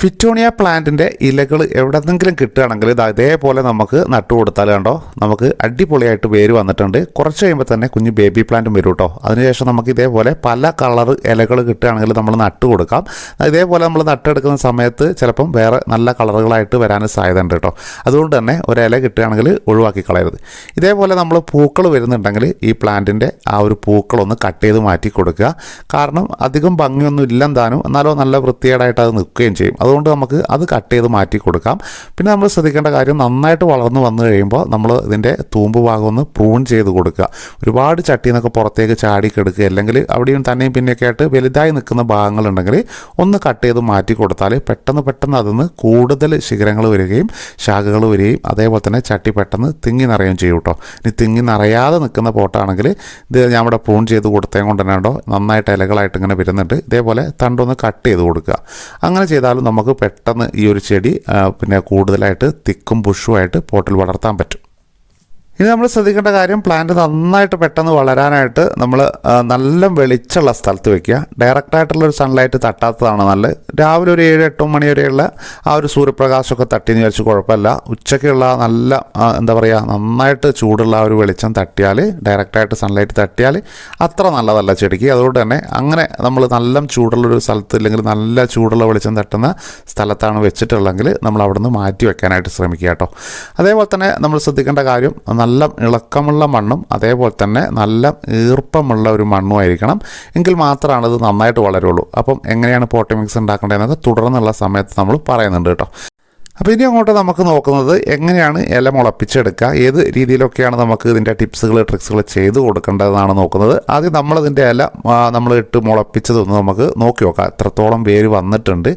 Fittonia പ്ലാന്റിൻ്റെ ഇലകൾ എവിടെന്നെങ്കിലും കിട്ടുകയാണെങ്കിൽ ഇതേപോലെ നമുക്ക് നട്ടു കൊടുത്താൽ കണ്ടോ നമുക്ക് അടിപൊളിയായിട്ട് വേര് വന്നിട്ടുണ്ട്. കുറച്ച് കഴിയുമ്പോൾ തന്നെ കുഞ്ഞ് ബേബി പ്ലാന്റും വരും കേട്ടോ. അതിനുശേഷം നമുക്ക് ഇതേപോലെ പല കളർ ഇലകൾ കിട്ടുകയാണെങ്കിൽ നമ്മൾ നട്ടു കൊടുക്കാം. ഇതേപോലെ നമ്മൾ നട്ടെടുക്കുന്ന സമയത്ത് ചിലപ്പം വേറെ നല്ല കളറുകളായിട്ട് വരാനും സാധ്യതയുണ്ട് കേട്ടോ. അതുകൊണ്ട് തന്നെ ഒരില കിട്ടുകയാണെങ്കിൽ ഒഴിവാക്കി കളയരുത്. ഇതേപോലെ നമ്മൾ പൂക്കൾ വരുന്നുണ്ടെങ്കിൽ ഈ പ്ലാന്റിൻ്റെ ആ ഒരു പൂക്കളൊന്ന് കട്ട് ചെയ്ത് മാറ്റി കൊടുക്കുക. കാരണം അധികം ഭംഗിയൊന്നും ഇല്ലെന്താനും എന്നാലോ നല്ല വൃത്തികേടായിട്ട് അത് നിൽക്കുകയും ചെയ്യും. അതുകൊണ്ട് നമുക്ക് അത് കട്ട് ചെയ്ത് മാറ്റി കൊടുക്കാം. പിന്നെ നമ്മൾ ശ്രദ്ധിക്കേണ്ട കാര്യം നന്നായിട്ട് വളർന്നു വന്നു കഴിയുമ്പോൾ നമ്മൾ ഇതിൻ്റെ തൂമ്പ് ഭാഗം ഒന്ന് പ്രൂൺ ചെയ്ത് കൊടുക്കുക. ഒരുപാട് ചട്ടിയിൽ നിന്നൊക്കെ പുറത്തേക്ക് ചാടിക്കെടുക്കുക അല്ലെങ്കിൽ അവിടെയും തന്നെയും പിന്നെയൊക്കെ ആയിട്ട് വലുതായി നിൽക്കുന്ന ഭാഗങ്ങളുണ്ടെങ്കിൽ ഒന്ന് കട്ട് ചെയ്ത് മാറ്റി കൊടുത്താൽ പെട്ടെന്ന് അതിന്ന് കൂടുതൽ ശിഖരങ്ങൾ വരികയും ശാഖകൾ വരികയും അതേപോലെ തന്നെ ചട്ടി പെട്ടെന്ന് തിങ്ങി നിറയുകയും ചെയ്യും കേട്ടോ. ഇനി തിങ്ങി നിറയാതെ നിൽക്കുന്ന പോട്ടാണെങ്കിൽ ഇത് ഞാൻ ഇവിടെ പ്രൂൺ ചെയ്ത് കൊടുത്തത് കൊണ്ട് തന്നെ ഉണ്ടോ നന്നായിട്ട് ഇലകളായിട്ട് ഇങ്ങനെ വരുന്നുണ്ട്. ഇതേപോലെ തണ്ടൊന്ന് കട്ട് ചെയ്ത് കൊടുക്കുക. അങ്ങനെ ചെയ്താലും നമുക്ക് പെട്ടെന്ന് ഈ ഒരു ചെടി പിന്നെ കൂടുതലായിട്ട് തിക്കും ബുഷുമായിട്ട് പോട്ടിൽ വളർത്താൻ പറ്റും. ഇനി നമ്മൾ ശ്രദ്ധിക്കേണ്ട കാര്യം പ്ലാന്റ് നന്നായിട്ട് പെട്ടെന്ന് വളരാനായിട്ട് നമ്മൾ നല്ല വെളിച്ചമുള്ള സ്ഥലത്ത് വയ്ക്കുക. ഡയറക്റ്റായിട്ടുള്ളൊരു സൺലൈറ്റ് തട്ടാത്തതാണ് നല്ലത്. രാവിലെ ഒരു 7-8 മണി വരെയുള്ള ആ ഒരു സൂര്യപ്രകാശമൊക്കെ തട്ടിയെന്ന് വിചാരിച്ച് കുഴപ്പമില്ല. ഉച്ചയ്ക്കുള്ള നല്ല എന്താ പറയുക നന്നായിട്ട് ചൂടുള്ള ആ ഒരു വെളിച്ചം തട്ടിയാൽ ഡയറക്റ്റായിട്ട് സൺലൈറ്റ് തട്ടിയാൽ അത്ര നല്ലതല്ല ചെടിക്ക്. അതുകൊണ്ട് തന്നെ അങ്ങനെ നമ്മൾ നല്ല ചൂടുള്ളൊരു സ്ഥലത്ത് ഇല്ലെങ്കിൽ നല്ല ചൂടുള്ള വെളിച്ചം തട്ടുന്ന സ്ഥലത്താണ് വെച്ചിട്ടുള്ളതെങ്കിൽ നമ്മൾ അവിടെ നിന്ന് മാറ്റി വെക്കാനായിട്ട് ശ്രമിക്കുക കേട്ടോ. അതേപോലെ തന്നെ നമ്മൾ ശ്രദ്ധിക്കേണ്ട കാര്യം നല്ല ഇളക്കമുള്ള മണ്ണും അതേപോലെ തന്നെ നല്ല ഈർപ്പമുള്ള ഒരു മണ്ണും ആയിരിക്കണം. എങ്കിൽ മാത്രമാണ് ഇത് നന്നായിട്ട് വളരുള്ളൂ. അപ്പം എങ്ങനെയാണ് പോട്ടി മിക്സ് ഉണ്ടാക്കേണ്ടതെന്നൊക്കെ തുടർന്നുള്ള സമയത്ത് നമ്മൾ പറയുന്നുണ്ട് കേട്ടോ. അപ്പോൾ ഇനി അങ്ങോട്ട് നമുക്ക് നോക്കുന്നത് എങ്ങനെയാണ് ഇല മുളപ്പിച്ചെടുക്കുക, ഏത് രീതിയിലൊക്കെയാണ് നമുക്ക് ഇതിൻ്റെ ടിപ്സുകൾ ട്രിക്സുകൾ ചെയ്ത് കൊടുക്കേണ്ടതെന്നാണ് നോക്കുന്നത്. ആദ്യം നമ്മളിതിൻ്റെ ഇല നമ്മൾ ഇട്ട് മുളപ്പിച്ചതൊന്ന് നമുക്ക് നോക്കി നോക്കാം. എത്രത്തോളം വേര് വന്നിട്ടുണ്ട്,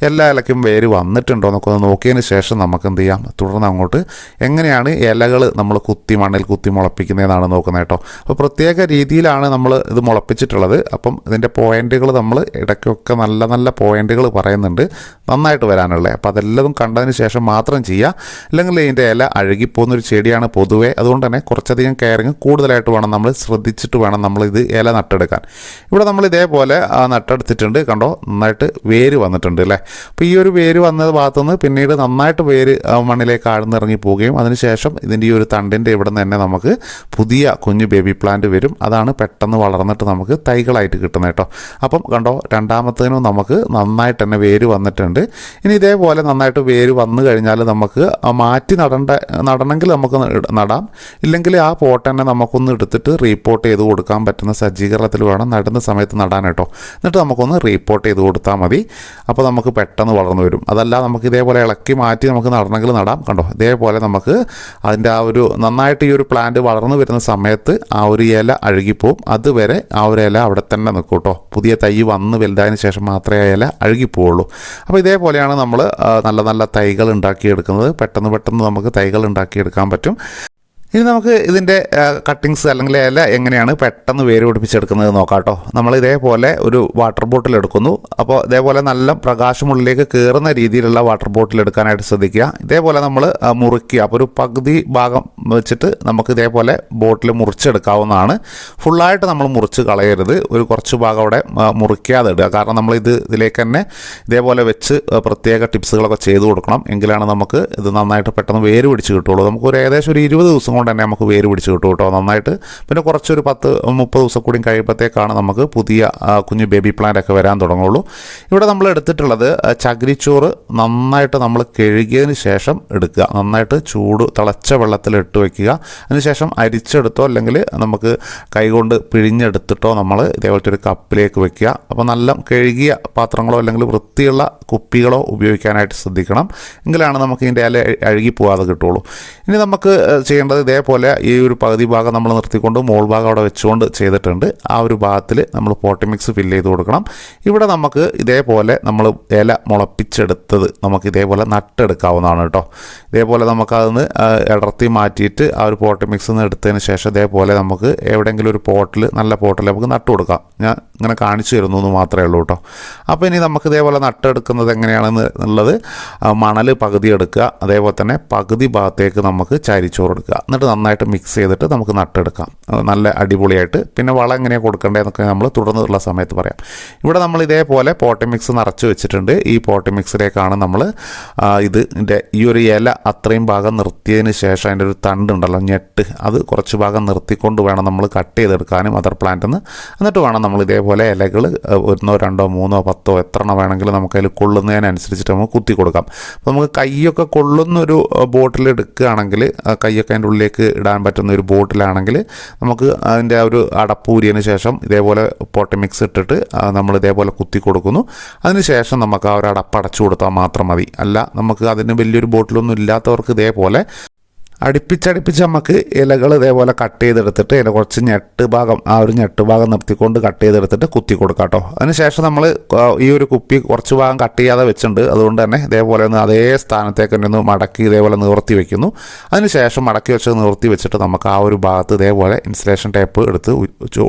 എല്ലാ ഇലയ്ക്കും വേര് വന്നിട്ടുണ്ടോ എന്നൊക്കെ ഒന്ന് നോക്കിയതിന് ശേഷം നമുക്ക് എന്ത് ചെയ്യാം, തുടർന്ന് അങ്ങോട്ട് എങ്ങനെയാണ് ഇലകൾ നമ്മൾ മണ്ണിൽ കുത്തി മുളപ്പിക്കുന്നതെന്നാണ് നോക്കുന്നത് കേട്ടോ. അപ്പോൾ പ്രത്യേക രീതിയിലാണ് നമ്മൾ ഇത് മുളപ്പിച്ചിട്ടുള്ളത്. അപ്പം ഇതിൻ്റെ പോയിൻറ്റുകൾ നമ്മൾ ഇടയ്ക്കൊക്കെ നല്ല നല്ല പോയിൻറ്റുകൾ പറയുന്നുണ്ട് നന്നായിട്ട് വരാനുള്ളത്. അപ്പോൾ അതെല്ലാം കണ്ടതിന് ശേഷം മാത്രം ചെയ്യുക. അല്ലെങ്കിൽ ഇതിൻ്റെ ഇല അഴുകിപ്പോകുന്നൊരു ചെടിയാണ് പൊതുവെ. അതുകൊണ്ട് തന്നെ കുറച്ചധികം കെയറിങ് കൂടുതലായിട്ട് വേണം, നമ്മൾ ശ്രദ്ധിച്ചിട്ട് വേണം നമ്മൾ ഇത് ഇല നട്ടെടുക്കാൻ. ഇവിടെ നമ്മൾ ഇതേപോലെ നട്ടെടുത്തിട്ടുണ്ട് കണ്ടോ, നന്നായിട്ട് വേര് വന്നിട്ടുണ്ട് അല്ലേ. അപ്പോൾ ഈ ഒരു വേര് വന്ന ഭാഗത്തുനിന്ന് പിന്നീട് നന്നായിട്ട് വേര് മണ്ണിലേക്ക് ആഴ്ന്നിറങ്ങി പോവുകയും അതിനുശേഷം ഇതിൻ്റെ ഈ ഒരു തണ്ടിൻ്റെ ഇവിടെ നിന്ന് തന്നെ നമുക്ക് പുതിയ കുഞ്ഞു ബേബി പ്ലാന്റ് വരും. അതാണ് പെട്ടെന്ന് വളർന്നിട്ട് നമുക്ക് തൈകളായിട്ട് കിട്ടുന്നത് കേട്ടോ. അപ്പം കണ്ടോ രണ്ടാമത്തേനും നമുക്ക് നന്നായിട്ട് തന്നെ വേര് വന്നിട്ടുണ്ട്. ഇനി ഇതേപോലെ നന്നായിട്ട് വേര് വന്നു കഴിഞ്ഞാൽ നമുക്ക് മാറ്റി നടണമെങ്കിൽ നമുക്ക് നടാം. ഇല്ലെങ്കിൽ ആ പോട്ട് തന്നെ നമുക്കൊന്ന് എടുത്തിട്ട് റീപോർട്ട് ചെയ്ത് കൊടുക്കാൻ പറ്റുന്ന സജ്ജീകരണത്തിൽ വേണം നടുന്ന സമയത്ത് നടാൻ കേട്ടോ. എന്നിട്ട് നമുക്കൊന്ന് റീപോർട്ട് ചെയ്ത് കൊടുത്താൽ മതി. അപ്പോൾ നമുക്ക് പെട്ടെന്ന് വളർന്നു വരും. അതല്ല നമുക്ക് ഇതേപോലെ ഇളക്കി മാറ്റി നമുക്ക് നടണമെങ്കിൽ നടാം. കണ്ടോ ഇതേപോലെ നമുക്ക് അതിൻ്റെ ആ ഒരു നന്നായിട്ട് ഈ ഒരു പ്ലാന്റ് വളർന്നു വരുന്ന സമയത്ത് ആ ഒരു ഇല അഴുകിപ്പോവും. അതുവരെ ആ ഒരു ഇല അവിടെ തന്നെ നിൽക്കും കേട്ടോ. പുതിയ തൈ വന്ന് വലുതായതിനു ശേഷം മാത്രമേ ആ ഇല അഴുകിപ്പോവുള്ളൂ. അപ്പോൾ ഇതേപോലെയാണ് നമ്മൾ നല്ല നല്ല തൈകൾ ഉണ്ടാക്കിയെടുക്കുന്നത്. പെട്ടെന്ന് നമുക്ക് തൈകൾ ഉണ്ടാക്കിയെടുക്കാൻ പറ്റും. ഇനി നമുക്ക് ഇതിൻ്റെ കട്ടിങ്സ് അല്ലെങ്കിൽ ഇല എങ്ങനെയാണ് പെട്ടെന്ന് വേര് പിടിപ്പിച്ചെടുക്കുന്നത് നോക്കാം കേട്ടോ. നമ്മൾ ഇതേപോലെ ഒരു വാട്ടർ ബോട്ടിൽ എടുക്കുന്നു. അപ്പോൾ ഇതേപോലെ നല്ല പ്രകാശമുള്ളിലേക്ക് കയറുന്ന രീതിയിലുള്ള വാട്ടർ ബോട്ടിൽ എടുക്കാനായിട്ട് ശ്രദ്ധിക്കുക. ഇതേപോലെ നമ്മൾ മുറിക്കുക. അപ്പോൾ ഒരു പകുതി ഭാഗം വെച്ചിട്ട് നമുക്ക് ഇതേപോലെ ബോട്ടിൽ മുറിച്ചെടുക്കാവുന്നതാണ്. ഫുള്ളായിട്ട് നമ്മൾ മുറിച്ച് കളയരുത്. ഒരു കുറച്ച് ഭാഗം അവിടെ മുറിക്കാതെ ഇടുക. കാരണം നമ്മൾ ഇതിലേക്ക് തന്നെ ഇതേപോലെ വെച്ച് പ്രത്യേക ടിപ്സുകളൊക്കെ ചെയ്ത് കൊടുക്കണം. എങ്കിലാണ് നമുക്ക് ഇത് നന്നായിട്ട് പെട്ടെന്ന് വേര് പിടിച്ച് കിട്ടുള്ളൂ. നമുക്കൊരു ഏകദേശം ഒരു 20 ദിവസം കൊണ്ട് തന്നെ നമുക്ക് വേര് പിടിച്ച് കിട്ടും കേട്ടോ നന്നായിട്ട്. പിന്നെ കുറച്ചൊരു 10-30 ദിവസം കൂടി കഴിയുമ്പോഴത്തേക്കാണ് നമുക്ക് പുതിയ കുഞ്ഞു ബേബി പ്ലാന്റ് ഒക്കെ വരാൻ തുടങ്ങുള്ളൂ. ഇവിടെ നമ്മൾ എടുത്തിട്ടുള്ളത് ചകിരിച്ചോറ് നന്നായിട്ട് നമ്മൾ കഴുകിയതിന് ശേഷം എടുക്കുക. നന്നായിട്ട് തിളച്ച വെള്ളത്തിൽ ഇട്ട് വയ്ക്കുക. അതിനുശേഷം അരിച്ചെടുത്തോ അല്ലെങ്കിൽ നമുക്ക് കൈകൊണ്ട് പിഴിഞ്ഞെടുത്തിട്ടോ നമ്മൾ ഇതേപോലത്തെ ഒരു കപ്പിലേക്ക് വയ്ക്കുക. അപ്പോൾ നല്ല കഴുകിയ പാത്രങ്ങളോ അല്ലെങ്കിൽ വൃത്തിയുള്ള കുപ്പികളോ ഉപയോഗിക്കാനായിട്ട് ശ്രദ്ധിക്കണം. എങ്കിലാണ് നമുക്ക് ഇതിൻ്റെ ഇല അഴുകി പോകാതെ കിട്ടുള്ളൂ. ഇനി നമുക്ക് ചെയ്യേണ്ടത് ഇതേപോലെ ഈ ഒരു പകുതി ഭാഗം നമ്മൾ നിർത്തിക്കൊണ്ട് മോൾ ഭാഗം അവിടെ വെച്ചുകൊണ്ട് ചെയ്തിട്ടുണ്ട്. ആ ഒരു ഭാഗത്തിൽ നമ്മൾ പോട്ടി മിക്സ് ഫില്ല് ചെയ്ത് കൊടുക്കണം. ഇവിടെ നമുക്ക് ഇതേപോലെ നമ്മൾ ഇല മുളപ്പിച്ചെടുത്തത് നമുക്ക് ഇതേപോലെ നട്ടെടുക്കാവുന്നതാണ് കേട്ടോ. ഇതേപോലെ നമുക്കതൊന്ന് ഇടർത്തി മാറ്റിയിട്ട് ആ ഒരു പോട്ടി മിക്സ് എടുത്തതിന് ശേഷം ഇതേപോലെ നമുക്ക് എവിടെയെങ്കിലും ഒരു നല്ല പോട്ടിൽ നമുക്ക് നട്ടു കൊടുക്കാം. ഞാൻ ഇങ്ങനെ കാണിച്ചു തരുന്നു എന്ന് മാത്രമേ ഉള്ളൂ കേട്ടോ. അപ്പോൾ ഇനി നമുക്ക് ഇതേപോലെ നട്ടെടുക്കുന്നത് എങ്ങനെയാണെന്നുള്ളത് മണൽ പകുതി എടുക്കുക. അതേപോലെ തന്നെ പകുതി ഭാഗത്തേക്ക് നമുക്ക് ചരിച്ചോറ് എടുക്കുക. എന്നിട്ട് എന്നിട്ട് നന്നായിട്ട് മിക്സ് ചെയ്തിട്ട് നമുക്ക് നട്ടെടുക്കാം നല്ല അടിപൊളിയായിട്ട്. പിന്നെ വളം എങ്ങനെയാണ് കൊടുക്കേണ്ടതെന്നൊക്കെ നമ്മൾ തുടർന്നുള്ള സമയത്ത് പറയാം. ഇവിടെ നമ്മൾ ഇതേപോലെ പോട്ടി മിക്സ് നിറച്ച് വെച്ചിട്ടുണ്ട്. ഈ പോട്ടി മിക്സിലേക്കാണ് നമ്മൾ ഇതിൻ്റെ ഈ ഒരു ഇല അത്രയും ഭാഗം നിർത്തിയതിന് ശേഷം അതിൻ്റെ ഒരു തണ്ടുണ്ടല്ലോ ഞെട്ട്, അത് കുറച്ച് ഭാഗം നിർത്തിക്കൊണ്ട് വേണം നമ്മൾ കട്ട് ചെയ്തെടുക്കാനും മദർ പ്ലാന്റിൽ നിന്ന്. എന്നിട്ട് വേണം നമ്മൾ ഇതേപോലെ ഇലകൾ 1 2 3 10 എത്ര എണ്ണം വേണമെങ്കിലും നമുക്കതിൽ കൊള്ളുന്നതിനനുസരിച്ചിട്ട് നമുക്ക് കുത്തി കൊടുക്കാം. അപ്പോൾ നമുക്ക് കൈയൊക്കെ കൊള്ളുന്നൊരു ബോട്ടിൽ എടുക്കുകയാണെങ്കിൽ, കൈയൊക്കെ അതിൻ്റെ ഉള്ളിലേക്ക് ഇടാൻ പറ്റുന്ന ഒരു ബോട്ടിലാണെങ്കിൽ നമുക്ക് അതിൻ്റെ ഒരു അടപ്പൂരിയതിന് ശേഷം ഇതേപോലെ പോട്ടി മിക്സ് ഇട്ടിട്ട് നമ്മൾ ഇതേപോലെ കുത്തി കൊടുക്കുന്നു. അതിന് ശേഷം നമുക്ക് ആ ഒരു അടപ്പ് അടച്ചു കൊടുത്താൽ മാത്രം മതി. അല്ല നമുക്ക് അതിന് വലിയൊരു ബോട്ടിലൊന്നും ഇല്ലാത്തവർക്ക് ഇതേപോലെ അടുപ്പിച്ചടുപ്പിച്ച് നമുക്ക് ഇലകൾ ഇതേപോലെ കട്ട് ചെയ്തെടുത്തിട്ട് ഇല കുറച്ച് ഞെട്ട് ഭാഗം ആ ഒരു ഞെട്ട് ഭാഗം നിർത്തിക്കൊണ്ട് കട്ട് ചെയ്തെടുത്തിട്ട് കുത്തി കൊടുക്കാം കേട്ടോ. അതിനുശേഷം നമ്മൾ ഈ ഒരു കുപ്പി കുറച്ച് ഭാഗം കട്ട് ചെയ്യാതെ വെച്ചിട്ടുണ്ട്. അതുകൊണ്ട് തന്നെ ഇതേപോലെ ഒന്ന് അതേ സ്ഥാനത്തേക്ക് തന്നെ ഒന്ന് മടക്കി ഇതേപോലെ നിവർത്തി വെക്കുന്നു. അതിനുശേഷം മടക്കി വെച്ച് നിവർത്തി വെച്ചിട്ട് നമുക്ക് ആ ഒരു ഭാഗത്ത് ഇതേപോലെ ഇൻസുലേഷൻ ടേപ്പ് എടുത്ത്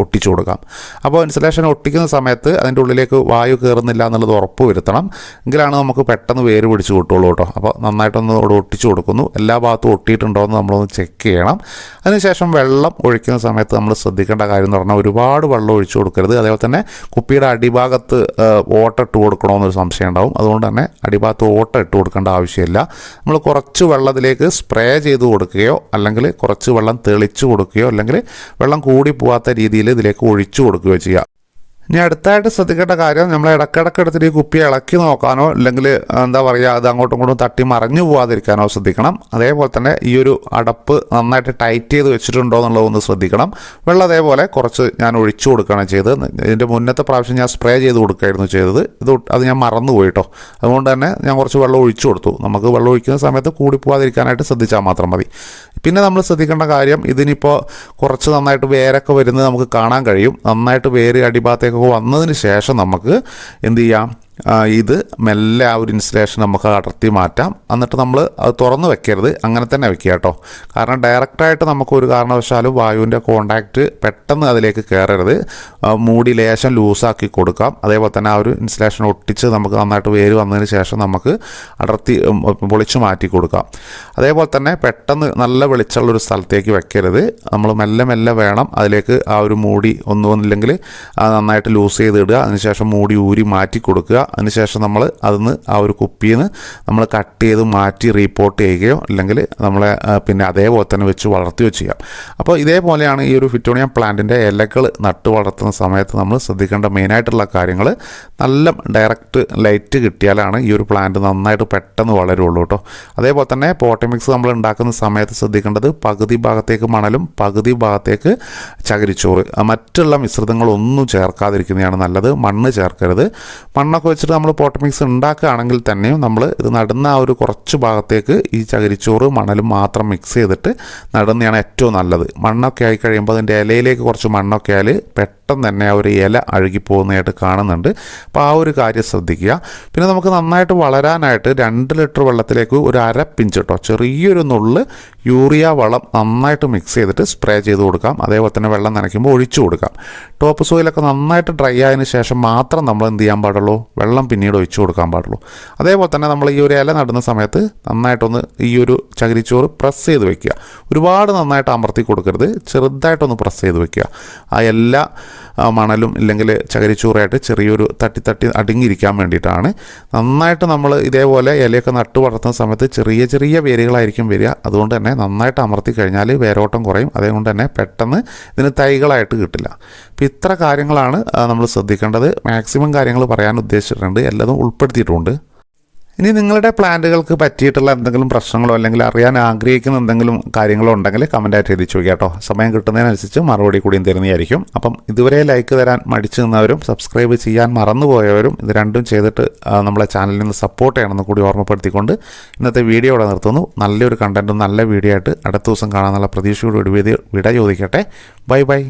ഒട്ടിച്ചു കൊടുക്കാം. അപ്പോൾ ഇൻസുലേഷൻ ഒട്ടിക്കുന്ന സമയത്ത് അതിൻ്റെ ഉള്ളിലേക്ക് വായു കയറുന്നില്ല എന്നുള്ളത് ഉറപ്പ് വരുത്തണം. എങ്കിലാണ് നമുക്ക് പെട്ടെന്ന് വേര് പിടിച്ച് കിട്ടുള്ളൂ കേട്ടോ. അപ്പോൾ നന്നായിട്ടൊന്ന് അവിടെ ഒട്ടിച്ചു കൊടുക്കുന്നു. എല്ലാ ഭാഗത്തും ഒട്ടിയിട്ടുണ്ടോ നമ്മളൊന്ന് ചെക്ക് ചെയ്യണം. അതിനുശേഷം വെള്ളം ഒഴിക്കുന്ന സമയത്ത് നമ്മൾ ശ്രദ്ധിക്കേണ്ട കാര്യം എന്ന് പറഞ്ഞാൽ ഒരുപാട് വെള്ളം ഒഴിച്ചു കൊടുക്കരുത്. അതേപോലെ തന്നെ കുപ്പിയുടെ അടിഭാഗത്ത് ഓട്ട ഇട്ട് കൊടുക്കണമെന്നൊരു സംശയം ഉണ്ടാവും. അതുകൊണ്ട് തന്നെ അടിഭാഗത്ത് ഓട്ട ഇട്ട് കൊടുക്കേണ്ട ആവശ്യമില്ല. നമ്മൾ കുറച്ച് വെള്ളത്തിലേക്ക് സ്പ്രേ ചെയ്ത് കൊടുക്കുകയോ അല്ലെങ്കിൽ കുറച്ച് വെള്ളം തെളിച്ച് കൊടുക്കുകയോ അല്ലെങ്കിൽ വെള്ളം കൂടി പോകാത്ത രീതിയിൽ ഇതിലേക്ക് ഒഴിച്ചു കൊടുക്കുകയോ ചെയ്യുക. ഇനി അടുത്തായിട്ട് ശ്രദ്ധിക്കേണ്ട കാര്യം, നമ്മൾ ഇടയ്ക്കിടയ്ക്ക് എടുത്തിട്ട് ഈ കുപ്പി ഇളക്കി നോക്കാനോ അല്ലെങ്കിൽ എന്താ പറയുക അത് അങ്ങോട്ടും ഇങ്ങോട്ടും തട്ടി മറിഞ്ഞു പോകാതിരിക്കാനോ ശ്രദ്ധിക്കണം. അതേപോലെ തന്നെ ഈ ഒരു അടപ്പ് നന്നായിട്ട് ടൈറ്റ് ചെയ്ത് വെച്ചിട്ടുണ്ടോ എന്നുള്ളതൊന്ന് ശ്രദ്ധിക്കണം. വെള്ളം അതേപോലെ കുറച്ച് ഞാൻ ഒഴിച്ചു കൊടുക്കുകയാണ് ചെയ്തത്. ഇതിൻ്റെ മുന്നത്തെ പ്രാവശ്യം ഞാൻ സ്പ്രേ ചെയ്ത് കൊടുക്കുകയായിരുന്നു ചെയ്തത്. അത് ഞാൻ മറന്നു പോയിട്ടോ. അതുകൊണ്ട് തന്നെ ഞാൻ കുറച്ച് വെള്ളം ഒഴിച്ചു കൊടുത്തു. നമുക്ക് വെള്ളം ഒഴിക്കുന്ന സമയത്ത് കൂടി പോകാതിരിക്കാനായിട്ട് ശ്രദ്ധിച്ചാൽ മാത്രം മതി. പിന്നെ നമ്മൾ ശ്രദ്ധിക്കേണ്ട കാര്യം, ഇതിനിപ്പോൾ കുറച്ച് നന്നായിട്ട് വേരൊക്കെ വരുന്നത് നമുക്ക് കാണാൻ കഴിയും. നന്നായിട്ട് വേര് അടിഭാഗത്തേക്ക് വന്നതിന് ശേഷം നമുക്ക് എന്ത് ചെയ്യാം, ഇത് മെല്ലെ ആ ഒരു ഇൻസുലേഷൻ നമുക്ക് അടർത്തി മാറ്റാം. എന്നിട്ട് നമ്മൾ അത് തുറന്ന് വെക്കരുത്, അങ്ങനെ തന്നെ വെക്കുക കേട്ടോ. കാരണം ഡയറക്റ്റായിട്ട് നമുക്ക് ഒരു കാരണവശാലും വായുവിൻ്റെ കോണ്ടാക്റ്റ് പെട്ടെന്ന് അതിലേക്ക് കയറരുത്. മൂടി ലേശം ലൂസാക്കി കൊടുക്കാം. അതേപോലെ തന്നെ ആ ഒരു ഇൻസുലേഷൻ ഒട്ടിച്ച് നമുക്ക് നന്നായിട്ട് വേര് വന്നതിന് ശേഷം നമുക്ക് അടർത്തി പൊളിച്ച് മാറ്റി കൊടുക്കാം. അതേപോലെ തന്നെ പെട്ടെന്ന് നല്ല വെളിച്ചമുള്ളൊരു സ്ഥലത്തേക്ക് വെക്കരുത്. നമ്മൾ മെല്ലെ മെല്ലെ വേണം അതിലേക്ക് ആ ഒരു മൂടി ഒന്നുമില്ലെങ്കിൽ നന്നായിട്ട് ലൂസ് ചെയ്തിടുക. അതിനുശേഷം മൂടി ഊരി മാറ്റി കൊടുക്കുക. അതിനുശേഷം നമ്മൾ അതിന് ആ ഒരു കുപ്പിയിൽ നിന്ന് നമ്മൾ കട്ട് ചെയ്ത് മാറ്റി റീപോർട്ട് ചെയ്യുകയോ അല്ലെങ്കിൽ നമ്മളെ പിന്നെ അതേപോലെ തന്നെ വെച്ച് വളർത്തുകയോ ചെയ്യാം. അപ്പോൾ ഇതേപോലെയാണ് ഈ ഒരു ഫിറ്റോണിയ പ്ലാന്റിൻ്റെ ഇലകൾ നട്ട് വളർത്തുന്ന സമയത്ത് നമ്മൾ ശ്രദ്ധിക്കേണ്ട മെയിനായിട്ടുള്ള കാര്യങ്ങൾ. നല്ല ഡയറക്റ്റ് ലൈറ്റ് കിട്ടിയാലാണ് ഈ ഒരു പ്ലാന്റ് നന്നായിട്ട് പെട്ടെന്ന് വളരുള്ളൂ കേട്ടോ. അതേപോലെ തന്നെ പോട്ടി മിക്സ് നമ്മൾ ഉണ്ടാക്കുന്ന സമയത്ത് ശ്രദ്ധിക്കേണ്ടത് പകുതി ഭാഗത്തേക്ക് മണലും പകുതി ഭാഗത്തേക്ക് ചകിരിച്ചോറ്, മറ്റുള്ള മിശ്രിതങ്ങളൊന്നും ചേർക്കാതിരിക്കുന്നതാണ് നല്ലത്. മണ്ണ് ചേർക്കരുത്. മണ്ണൊക്കെ വെച്ചിട്ട് നമ്മൾ പോട്ടി മിക്സ് ഉണ്ടാക്കുകയാണെങ്കിൽ തന്നെയും നമ്മൾ ഇത് നടുന്ന ആ ഒരു കുറച്ച് ഭാഗത്തേക്ക് ഈ ചകിരിച്ചോറ് മണലും മാത്രം മിക്സ് ചെയ്തിട്ട് നടുന്നതാണ് ഏറ്റവും നല്ലത്. മണ്ണൊക്കെ ആയി കഴിയുമ്പോൾ അതിൻ്റെ ഇലയിലേക്ക് കുറച്ച് മണ്ണൊക്കെ ആയാൽ പെട്ടെന്ന് തന്നെ ആ ഒരു ഇല അഴുകിപ്പോകുന്നതായിട്ട് കാണുന്നുണ്ട്. അപ്പോൾ ആ ഒരു കാര്യം ശ്രദ്ധിക്കുക. പിന്നെ നമുക്ക് നന്നായിട്ട് വളരാനായിട്ട് 2 ലിറ്റർ വെള്ളത്തിലേക്ക് ഒരു 1/2 പിഞ്ച് കേട്ടോ ചെറിയൊരു നുള്ള് യൂറിയ വളം നന്നായിട്ട് മിക്സ് ചെയ്തിട്ട് സ്പ്രേ ചെയ്ത് കൊടുക്കാം. അതേപോലെ തന്നെ വെള്ളം നനയ്ക്കുമ്പോൾ ഒഴിച്ചു കൊടുക്കാം. ടോപ്പ് സോയിലൊക്കെ നന്നായിട്ട് ഡ്രൈ ആയതിനു ശേഷം മാത്രം നമ്മൾ എന്ത് ചെയ്യാൻ പാടുള്ളൂ, വെള്ളം പിന്നീട് ഒഴിച്ചു കൊടുക്കാൻ പാടുള്ളൂ. അതേപോലെ തന്നെ നമ്മൾ ഈ ഒരു ഇല നടുന്ന സമയത്ത് നന്നായിട്ടൊന്ന് ഈ ഒരു ചകിരിച്ചോറ് പ്രസ് ചെയ്ത് വെക്കുക. ഒരുപാട് നന്നായിട്ട് അമർത്തി കൊടുക്കരുത്, ചെറുതായിട്ടൊന്ന് പ്രസ് ചെയ്ത് വെക്കുക. ആ എല്ലാ മണലും ഇല്ലെങ്കിൽ ചകിരിച്ചോറായിട്ട് ചെറിയൊരു തട്ടി അടുങ്ങിയിരിക്കാൻ വേണ്ടിയിട്ടാണ്. നന്നായിട്ട് നമ്മൾ ഇതേപോലെ ഇലയൊക്കെ നട്ട് വളർത്തുന്ന സമയത്ത് ചെറിയ ചെറിയ വേരുകളായിരിക്കും വരിക. അതുകൊണ്ട് തന്നെ നന്നായിട്ട് അമർത്തി കഴിഞ്ഞാൽ വേരോട്ടം കുറയും. അതുകൊണ്ട് തന്നെ പെട്ടെന്ന് ഇതിന് തൈകളായിട്ട് കിട്ടില്ല. അപ്പോൾ ഇത്ര കാര്യങ്ങളാണ് നമ്മൾ ശ്രദ്ധിക്കേണ്ടത്. മാക്സിമം കാര്യങ്ങൾ പറയാൻ ഉദ്ദേശിച്ചിട്ടുണ്ട്, എല്ലാതും ഉൾപ്പെടുത്തിയിട്ടുണ്ട്. ഇനി നിങ്ങളുടെ പ്ലാന്റുകൾക്ക് പറ്റിയിട്ടുള്ള എന്തെങ്കിലും പ്രശ്നങ്ങളോ അല്ലെങ്കിൽ അറിയാൻ ആഗ്രഹിക്കുന്ന എന്തെങ്കിലും കാര്യങ്ങളോ ഉണ്ടെങ്കിൽ കമൻറ്റായിട്ട് എഴുതി ചോദിക്കുക കേട്ടോ. സമയം കിട്ടുന്നതിനനുസരിച്ച് മറുപടി കൂടിയും തരുന്നതായിരിക്കും. അപ്പം ഇതുവരെ ലൈക്ക് തരാൻ മടിച്ചു നിന്നവരും സബ്സ്ക്രൈബ് ചെയ്യാൻ മറന്നുപോയവരും ഇത് രണ്ടും ചെയ്തിട്ട് നമ്മളെ ചാനലിൽ നിന്ന് സപ്പോർട്ട് ചെയ്യണമെന്ന് കൂടി ഓർമ്മപ്പെടുത്തിക്കൊണ്ട് ഇന്നത്തെ വീഡിയോ ഇവിടെ നിർത്തുന്നു. നല്ലൊരു കണ്ടൻറ്റും നല്ല വീഡിയോ ആയിട്ട് അടുത്ത ദിവസം കാണാനുള്ള പ്രതീക്ഷയോടുകൂടി വിട ചോദിക്കട്ടെ. Bye bye.